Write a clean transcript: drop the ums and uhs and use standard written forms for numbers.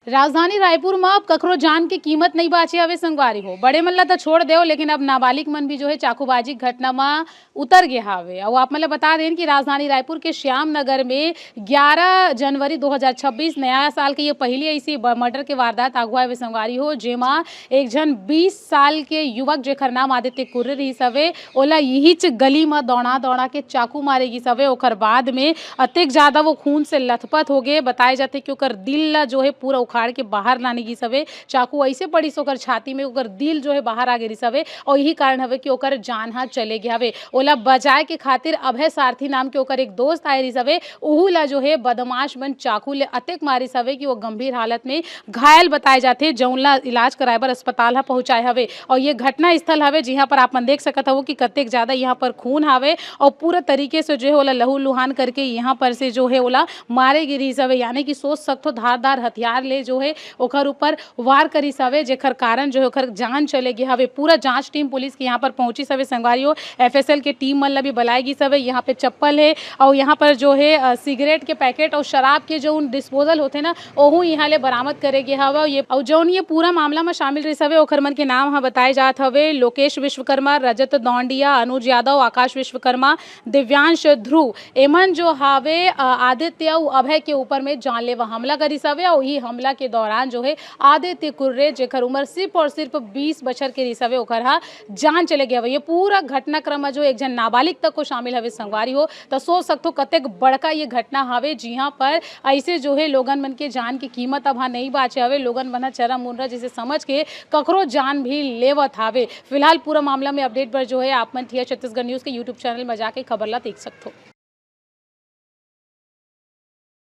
राजधानी रायपुर में अब कखरो जान की कीमत नहीं बाची हवे संगवारी हो। बड़े मन ला तो छोड़ दो, लेकिन अब नाबालिग मन भी जो है चाकूबाजी घटना में उतर गया हवे। और आप मतलब बता दें कि राजधानी रायपुर के श्याम नगर में 11 जनवरी 2026 नया साल के ये पहली ऐसी मर्डर के वारदात अगुआ हवे संगवारी हो, जेमा एक जन 20 साल के युवक जेकर नाम आदित्य कुर्रे रही सवे, ओला यही गली में दौड़ा दौड़ा के चाकू मारेगी सवे। ओकर बाद में अत्यंत ज्यादा वो खून से लथपथ हो गए। बताए जाते कि ओकर दिल ला जो है पूरा उखाड़ के बाहर लाने की सवे। चाकू ऐसे पड़ी से ओकर छाती में, ओकर दिल जो है बाहर आ गई सवे। और यही कारण हवे कि ओकर जान हाथ चले गया हवे। ओला बचाए के खातिर अभय सारथी नाम के ओकर एक दोस्त आए रही सवे, उहू ला जो है बदमाश बन चाकू ले अतेक मारी सवे कि वो गंभीर हालत में घायल बताए जाते, जौनला इलाज कराए बर अस्पताल हा पहुंचाए हवे। और ये घटना स्थल हवे जहां पर आप देख सकत हो कि कतेक ज्यादा यहाँ पर खून हवे और पूरा तरीके से जो है ओला लहू लुहान करके यहाँ पर से जो है ओला मारे गिरी सवे। यानी कि सोच सकते धारदार हथियार ले जो है ओकर ऊपर वार करी सवे, जेकर कारण जो है ओकर जान चले गया हवे। पूरा जांच टीम पुलिस के यहाँ पर पहुंची सवे संगवारियों। एफएसएल के टीम मन ला भी बुलाएगी सवे। यहाँ पे चप्पल है और यहाँ पर जो है सिगरेट के पैकेट और शराब के जो डिस्पोजल होते ना, ओहू यहाँ ले बरामद करेगी हवा। ये और जौन ये पूरा मामला में शामिल रही सवे, ओकर मन के नाम हा बताए जात हवे लोकेश विश्वकर्मा, रजत दौंडिया, अनुज यादव, आकाश विश्वकर्मा, दिव्यांश ध्रुव। एमन जो हावे आदित्य और अभय के ऊपर में जानलेवा हमला करी सवे। और ही हमला के दौरान जो है आदित्य कुर्रे जेकर उम्र सिर्फ और सिर्फ 20 बछर के रिसवे ओकर हा जान चले गया। ये पूरा घटनाक्रम में जो एक जन नाबालिग तक को शामिल हवे संगवारी हो, तो सोच सकते हो कतेक बड़का ये घटना हवे, जहाँ पर ऐसे जो है लोगन मन के जान की कीमत अब नहीं बाचे हवे। लोगन मन चरम मुनरा जिसे समझ के ककरो जान भी लेवत हवे। फिलहाल पूरा मामला में अपडेट पर जो है आप मन थिया छत्तीसगढ़ न्यूज के यूट्यूब चैनल में जाके खबर ला देख सकते हो।